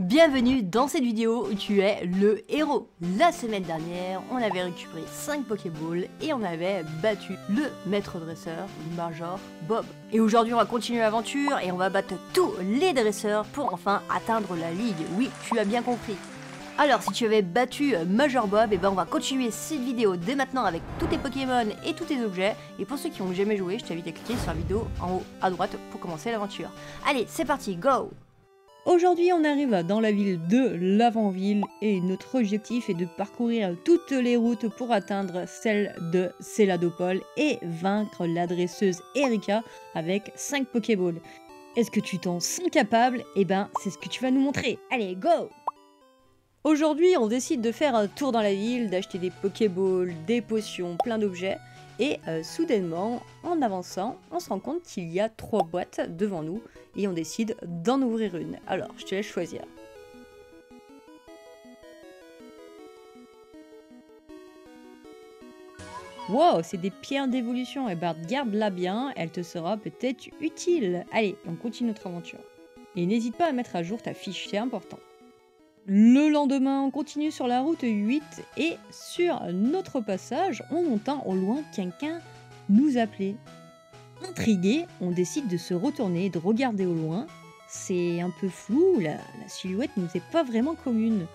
Bienvenue dans cette vidéo où tu es le héros. La semaine dernière, on avait récupéré 5 Pokéballs et on avait battu le maître dresseur, Major Bob. Et aujourd'hui, on va continuer l'aventure et on va battre tous les dresseurs pour enfin atteindre la ligue. Oui, tu as bien compris. Alors, si tu avais battu Major Bob, et ben on va continuer cette vidéo dès maintenant avec tous tes Pokémon et tous tes objets. Et pour ceux qui n'ont jamais joué, je t'invite à cliquer sur la vidéo en haut à droite pour commencer l'aventure. Allez, c'est parti, go! Aujourd'hui, on arrive dans la ville de l'Avant-Ville et notre objectif est de parcourir toutes les routes pour atteindre celle de Céladopol et vaincre l'adresseuse Erika avec 5 Pokéballs. Est-ce que tu t'en sens capable? Eh ben, c'est ce que tu vas nous montrer. Allez, go! Aujourd'hui, on décide de faire un tour dans la ville, d'acheter des Pokéballs, des potions, plein d'objets. Et soudainement, en avançant, on se rend compte qu'il y a 3 boîtes devant nous et on décide d'en ouvrir une. Alors, je te laisse choisir. Wow, c'est des pierres d'évolution. Et ben, garde-la bien, elle te sera peut-être utile. Allez, on continue notre aventure. Et n'hésite pas à mettre à jour ta fiche, c'est important. Le lendemain, on continue sur la route 8 et sur notre passage, on entend au loin quelqu'un nous appeler. Intrigué, on décide de se retourner et de regarder au loin. C'est un peu flou, la silhouette nous est pas vraiment commune.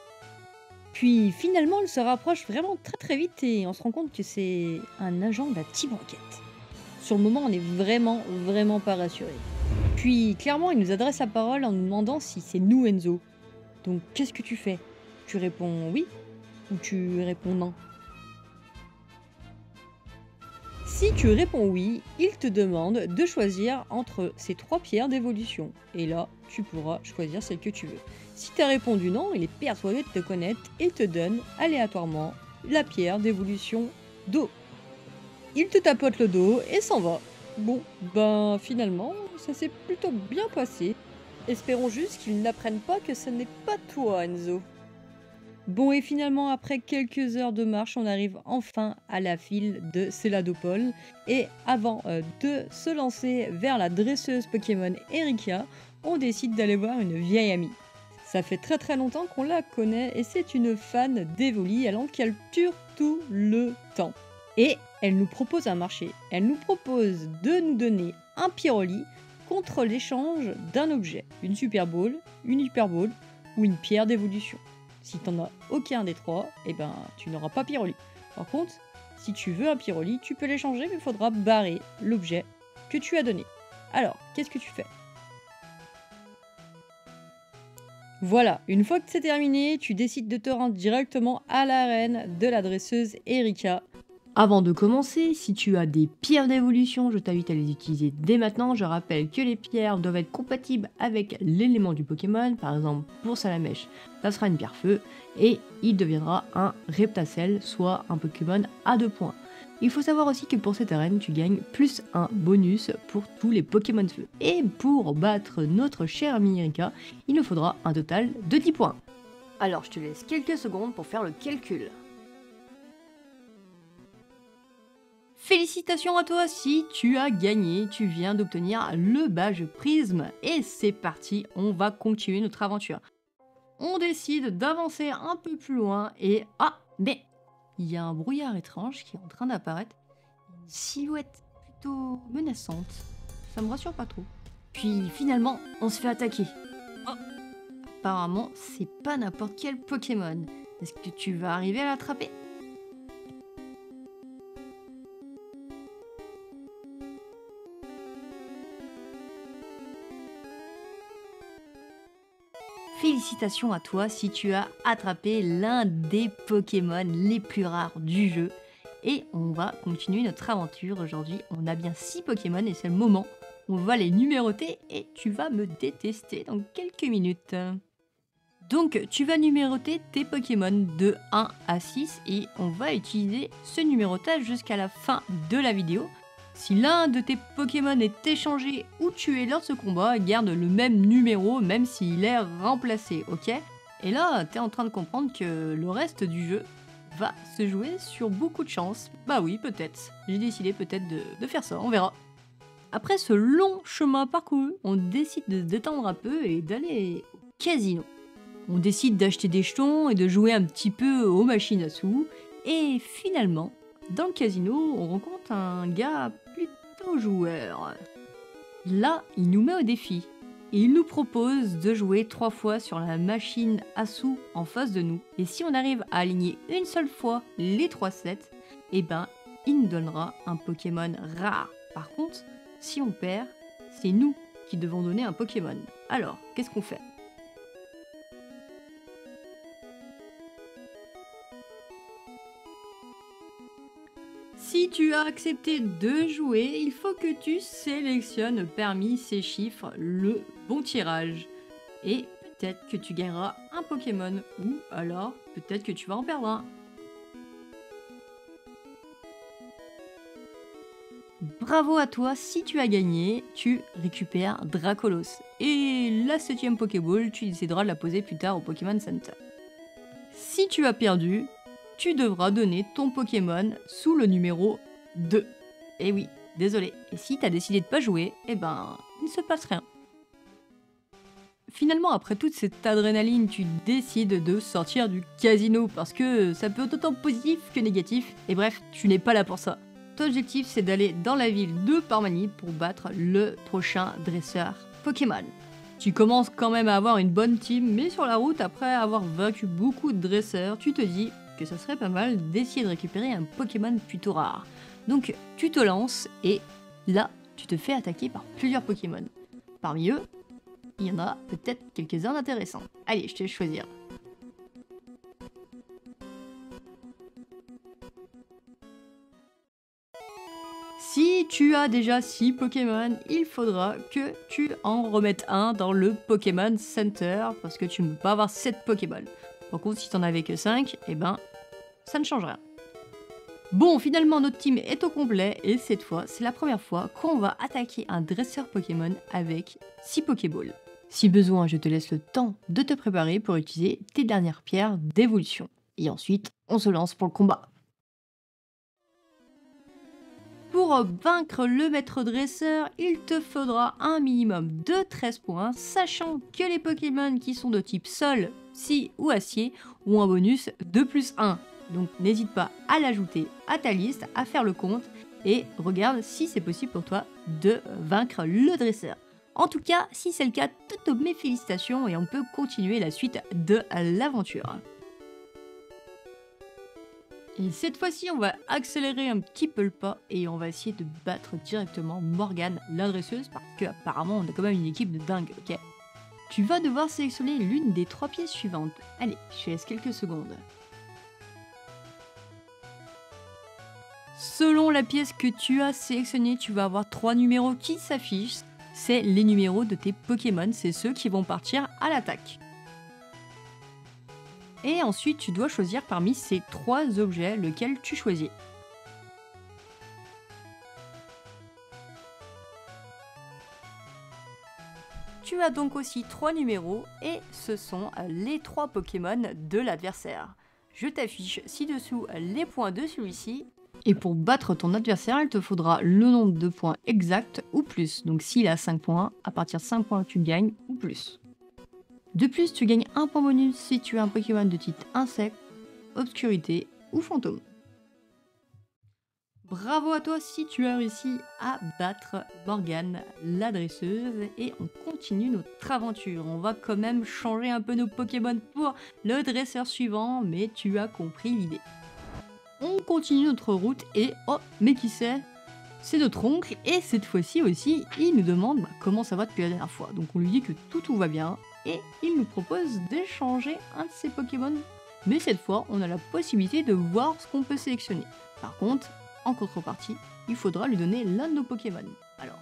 Puis finalement, elle se rapproche vraiment très vite et on se rend compte que c'est un agent de la Team Rocket. Sur le moment, on est vraiment pas rassuré. Puis clairement, il nous adresse la parole en nous demandant si c'est nous Enzo. Donc, qu'est-ce que tu fais? Tu réponds oui ou tu réponds non? Si tu réponds oui, il te demande de choisir entre ces 3 pierres d'évolution. Et là, tu pourras choisir celle que tu veux. Si tu as répondu non, il est persuadé de te connaître et te donne aléatoirement la pierre d'évolution d'eau. Il te tapote le dos et s'en va. Bon, ben finalement, ça s'est plutôt bien passé. Espérons juste qu'ils n'apprennent pas que ce n'est pas toi, Enzo. Bon, et finalement, après quelques heures de marche, on arrive enfin à la ville de Céladopol. Et avant de se lancer vers la dresseuse Pokémon Erika, on décide d'aller voir une vieille amie. Ça fait très longtemps qu'on la connaît et c'est une fan d'Evoli, elle en capture tout le temps. Et elle nous propose un marché. Elle nous propose de nous donner un Pyroli contre l'échange d'un objet, une Super Ball, une Hyper Ball ou une pierre d'évolution. Si t'en as aucun des 3, eh ben tu n'auras pas Pyroli. Par contre, si tu veux un Pyroli, tu peux l'échanger, mais il faudra barrer l'objet que tu as donné. Alors, qu'est-ce que tu fais? Voilà, une fois que c'est terminé, tu décides de te rendre directement à l'arène de la dresseuse Erika. Avant de commencer, si tu as des pierres d'évolution, je t'invite à les utiliser dès maintenant. Je rappelle que les pierres doivent être compatibles avec l'élément du Pokémon. Par exemple, pour Salamèche, ça sera une pierre feu et il deviendra un Reptacell, soit un Pokémon à 2 points. Il faut savoir aussi que pour cette arène, tu gagnes plus un bonus pour tous les Pokémon feu. Et pour battre notre chère amie Erika, il nous faudra un total de 10 points. Alors je te laisse quelques secondes pour faire le calcul. Félicitations à toi si tu as gagné, tu viens d'obtenir le badge prisme et c'est parti, on va continuer notre aventure. On décide d'avancer un peu plus loin et mais il y a un brouillard étrange qui est en train d'apparaître, une silhouette plutôt menaçante, ça me rassure pas trop. Puis finalement, on se fait attaquer. Apparemment, c'est pas n'importe quel Pokémon. Est-ce que tu vas arriver à l'attraper ? Félicitations à toi si tu as attrapé l'un des Pokémon les plus rares du jeu. Et on va continuer notre aventure aujourd'hui. On a bien 6 Pokémon et c'est le moment. On va les numéroter et tu vas me détester dans quelques minutes. Donc tu vas numéroter tes Pokémon de 1 à 6 et on va utiliser ce numérotage jusqu'à la fin de la vidéo. Si l'un de tes Pokémon est échangé ou tué lors de ce combat, garde le même numéro même s'il est remplacé, ok? Et là, t'es en train de comprendre que le reste du jeu va se jouer sur beaucoup de chance. Bah oui, peut-être. J'ai décidé peut-être de faire ça, on verra. Après ce long chemin parcouru, on décide de se détendre un peu et d'aller au casino. On décide d'acheter des jetons et de jouer un petit peu aux machines à sous. Et finalement, dans le casino, on rencontre un gars plutôt joueur. Là, il nous met au défi. Et il nous propose de jouer 3 fois sur la machine à sous en face de nous. Et si on arrive à aligner une seule fois les 3 sets, eh ben, il nous donnera un Pokémon rare. Par contre, si on perd, c'est nous qui devons donner un Pokémon. Alors, qu'est-ce qu'on fait? Si tu as accepté de jouer, il faut que tu sélectionnes parmi ces chiffres le bon tirage. Et peut-être que tu gagneras un Pokémon, ou alors peut-être que tu vas en perdre un. Bravo à toi, si tu as gagné, tu récupères Dracolos. Et la 7ème Pokéball, tu décideras de la poser plus tard au Pokémon Center. Si tu as perdu, tu devras donner ton Pokémon sous le numéro 2. Et oui, désolé. Et si tu as décidé de pas jouer, eh ben, il ne se passe rien. Finalement, après toute cette adrénaline, tu décides de sortir du casino parce que ça peut être autant positif que négatif. Et bref, tu n'es pas là pour ça. Ton objectif, c'est d'aller dans la ville de Parmanie pour battre le prochain dresseur Pokémon. Tu commences quand même à avoir une bonne team, mais sur la route, après avoir vaincu beaucoup de dresseurs, tu te dis que ça serait pas mal d'essayer de récupérer un Pokémon plutôt rare. Donc tu te lances et là, tu te fais attaquer par plusieurs Pokémon. Parmi eux, il y en a peut-être quelques-uns d'intéressants. Allez, je te laisse choisir. Si tu as déjà 6 Pokémon, il faudra que tu en remettes un dans le Pokémon Center parce que tu ne peux pas avoir 7 Pokéballs. Par contre, si tu n'en avais que 5, eh ben, ça ne change rien. Bon, finalement, notre team est au complet et cette fois, c'est la première fois qu'on va attaquer un dresseur Pokémon avec 6 Pokéballs. Si besoin, je te laisse le temps de te préparer pour utiliser tes dernières pierres d'évolution. Et ensuite, on se lance pour le combat. Pour vaincre le maître dresseur, il te faudra un minimum de 13 points, sachant que les Pokémon qui sont de type sol, psy ou acier ont un bonus de +1. Donc n'hésite pas à l'ajouter à ta liste, à faire le compte et regarde si c'est possible pour toi de vaincre le dresseur. En tout cas, si c'est le cas, toutes mes félicitations et on peut continuer la suite de l'aventure. Et cette fois-ci, on va accélérer un petit peu le pas et on va essayer de battre directement Morgane, la dresseuse, parce qu'apparemment, on a quand même une équipe de dingue, ok? Tu vas devoir sélectionner l'une des 3 pièces suivantes. Allez, je te laisse quelques secondes. Selon la pièce que tu as sélectionnée, tu vas avoir 3 numéros qui s'affichent. C'est les numéros de tes Pokémon, c'est ceux qui vont partir à l'attaque. Et ensuite, tu dois choisir parmi ces 3 objets lequel tu choisis. Tu as donc aussi 3 numéros et ce sont les 3 Pokémon de l'adversaire. Je t'affiche ci-dessous les points de celui-ci. Et pour battre ton adversaire, il te faudra le nombre de points exact ou plus. Donc s'il a 5 points, à partir de 5 points, tu gagnes ou plus. De plus, tu gagnes un point bonus si tu as un Pokémon de type insecte, obscurité ou fantôme. Bravo à toi si tu as réussi à battre Morgane, la dresseuse, et on continue notre aventure. On va quand même changer un peu nos Pokémon pour le dresseur suivant, mais tu as compris l'idée. On continue notre route et oh, mais qui c'est? C'est notre oncle et cette fois-ci aussi, il nous demande comment ça va depuis la dernière fois. Donc on lui dit que tout va bien. Et il nous propose d'échanger un de ses Pokémon. Mais cette fois, on a la possibilité de voir ce qu'on peut sélectionner. Par contre, en contrepartie, il faudra lui donner l'un de nos Pokémon. Alors.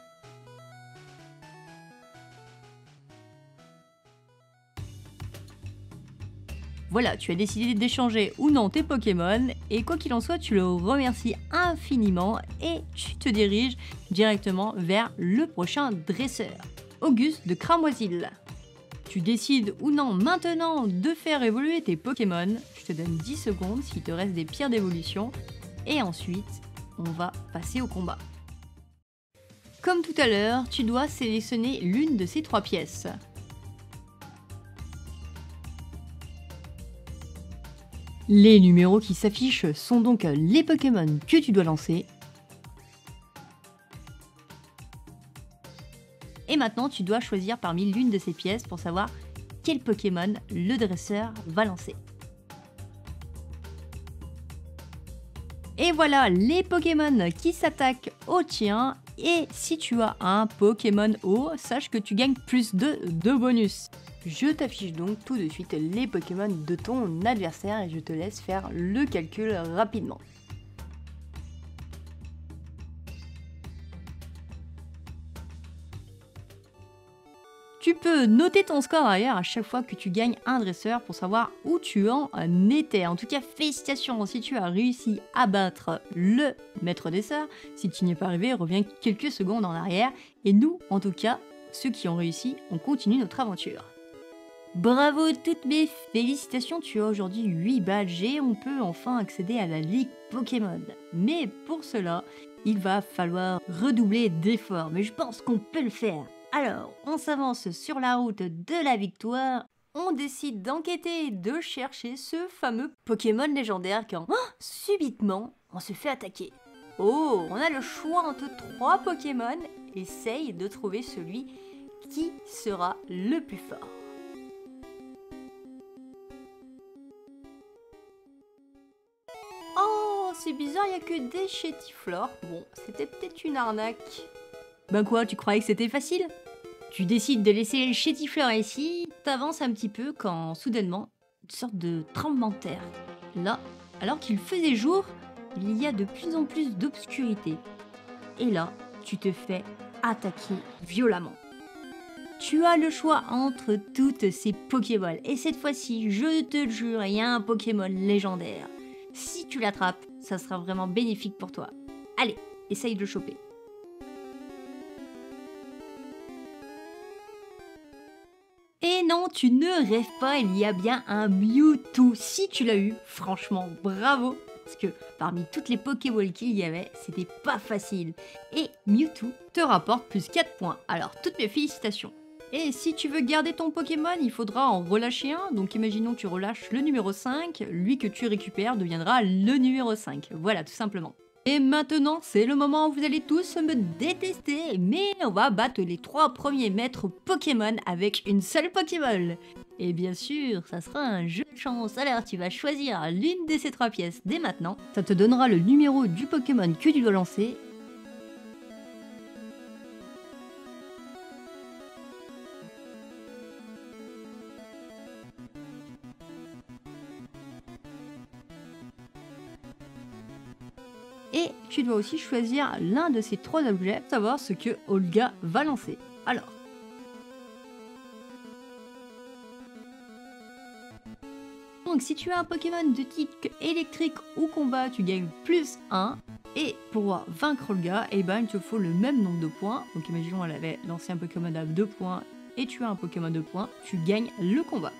Voilà, tu as décidé d'échanger ou non tes Pokémon. Et quoi qu'il en soit, tu le remercies infiniment et tu te diriges directement vers le prochain dresseur. Auguste de Cramoisil. Tu décides ou non maintenant de faire évoluer tes Pokémon. Je te donne 10 secondes s'il te reste des pierres d'évolution. Et ensuite, on va passer au combat. Comme tout à l'heure, tu dois sélectionner l'une de ces 3 pièces. Les numéros qui s'affichent sont donc les Pokémon que tu dois lancer. Et maintenant, tu dois choisir parmi l'une de ces pièces pour savoir quel Pokémon le dresseur va lancer. Et voilà les Pokémon qui s'attaquent au tien. Et si tu as un Pokémon haut, sache que tu gagnes plus de bonus. Je t'affiche donc tout de suite les Pokémon de ton adversaire et je te laisse faire le calcul rapidement. Tu peux noter ton score derrière à chaque fois que tu gagnes un dresseur pour savoir où tu en étais. En tout cas, félicitations si tu as réussi à battre le maître des sœurs. Si tu n'y es pas arrivé, reviens quelques secondes en arrière. Et nous, en tout cas, ceux qui ont réussi, on continue notre aventure. Bravo, toutes mes félicitations, tu as aujourd'hui 8 badges et on peut enfin accéder à la Ligue Pokémon. Mais pour cela, il va falloir redoubler d'efforts, mais je pense qu'on peut le faire. Alors, on s'avance sur la route de la victoire, on décide d'enquêter et de chercher ce fameux Pokémon légendaire quand, subitement, on se fait attaquer. Oh, on a le choix entre 3 Pokémon, essaye de trouver celui qui sera le plus fort. Oh, c'est bizarre, il n'y a que des chétiflores. Bon, c'était peut-être une arnaque. Ben quoi, tu croyais que c'était facile? Tu décides de laisser les chétifleurs ici, t'avances un petit peu quand, soudainement, une sorte de tremblement de terre. Là, alors qu'il faisait jour, il y a de plus en plus d'obscurité. Et là, tu te fais attaquer violemment. Tu as le choix entre toutes ces Pokéballs. Et cette fois-ci, je te le jure, il y a un Pokémon légendaire. Si tu l'attrapes, ça sera vraiment bénéfique pour toi. Allez, essaye de le choper. Et non, tu ne rêves pas, il y a bien un Mewtwo. Si tu l'as eu, franchement, bravo. Parce que parmi toutes les Pokéballs qu'il y avait, c'était pas facile. Et Mewtwo te rapporte plus 4 points. Alors, toutes mes félicitations. Et si tu veux garder ton Pokémon, il faudra en relâcher un. Donc imaginons que tu relâches le numéro 5, lui que tu récupères deviendra le numéro 5. Voilà, tout simplement. Et maintenant, c'est le moment où vous allez tous me détester, mais on va battre les 3 premiers maîtres Pokémon avec une seule Pokéball. Et bien sûr, ça sera un jeu de chance, alors tu vas choisir l'une de ces 3 pièces dès maintenant. Ça te donnera le numéro du Pokémon que tu dois lancer. Et tu dois aussi choisir l'un de ces 3 objets pour savoir ce que Olga va lancer. Alors, donc si tu as un Pokémon de type électrique ou combat, tu gagnes plus 1. Et pour vaincre Olga, eh ben, il te faut le même nombre de points. Donc imaginons elle avait lancé un Pokémon à 2 points et tu as un Pokémon de points, tu gagnes le combat.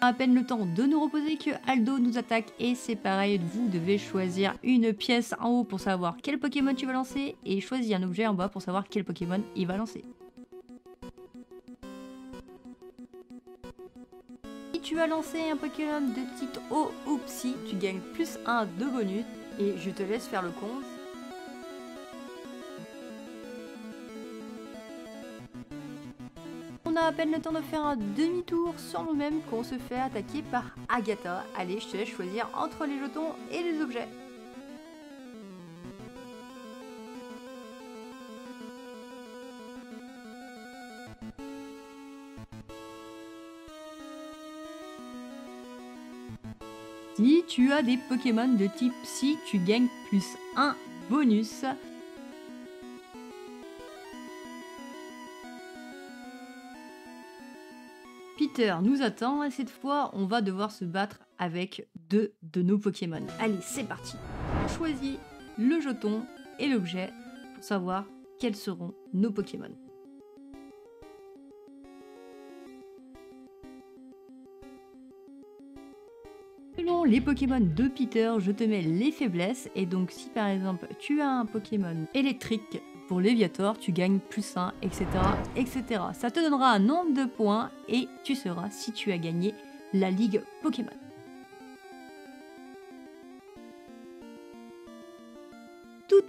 À peine le temps de nous reposer que Aldo nous attaque et c'est pareil, vous devez choisir une pièce en haut pour savoir quel Pokémon tu vas lancer et choisir un objet en bas pour savoir quel Pokémon il va lancer. Si tu as lancé un Pokémon de type eau ou Psy, tu gagnes plus 1 de bonus et je te laisse faire le compte. On a à peine le temps de faire un demi-tour sur nous-mêmes qu'on se fait attaquer par Agatha. Allez, je te laisse choisir entre les jetons et les objets. Si tu as des Pokémon de type Psy, tu gagnes plus 1 bonus. Peter nous attend et cette fois on va devoir se battre avec 2 de nos Pokémon. Allez, c'est parti. Choisis le jeton et l'objet pour savoir quels seront nos Pokémon. Selon les Pokémon de Peter, je te mets les faiblesses et donc si par exemple tu as un Pokémon électrique pour Léviator, tu gagnes plus 1, etc., etc. Ça te donnera un nombre de points et tu sauras si tu as gagné la Ligue Pokémon.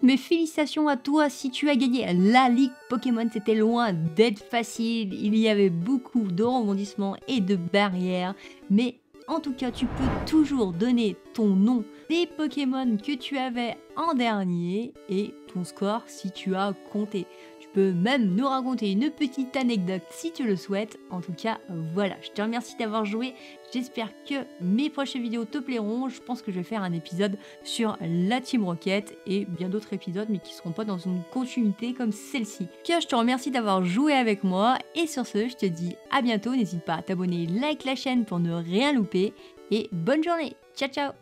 toutes mes félicitations à toi si tu as gagné la Ligue Pokémon. C'était loin d'être facile, il y avait beaucoup de rebondissements et de barrières, mais en tout cas, tu peux toujours donner ton nom, des Pokémon que tu avais en dernier et ton score si tu as compté. Tu peux même nous raconter une petite anecdote si tu le souhaites. En tout cas, voilà, je te remercie d'avoir joué. J'espère que mes prochaines vidéos te plairont. Je pense que je vais faire un épisode sur la Team Rocket et bien d'autres épisodes, mais qui ne seront pas dans une continuité comme celle-ci. Je te remercie d'avoir joué avec moi et sur ce, je te dis à bientôt. N'hésite pas à t'abonner, like la chaîne pour ne rien louper et bonne journée. Ciao ciao.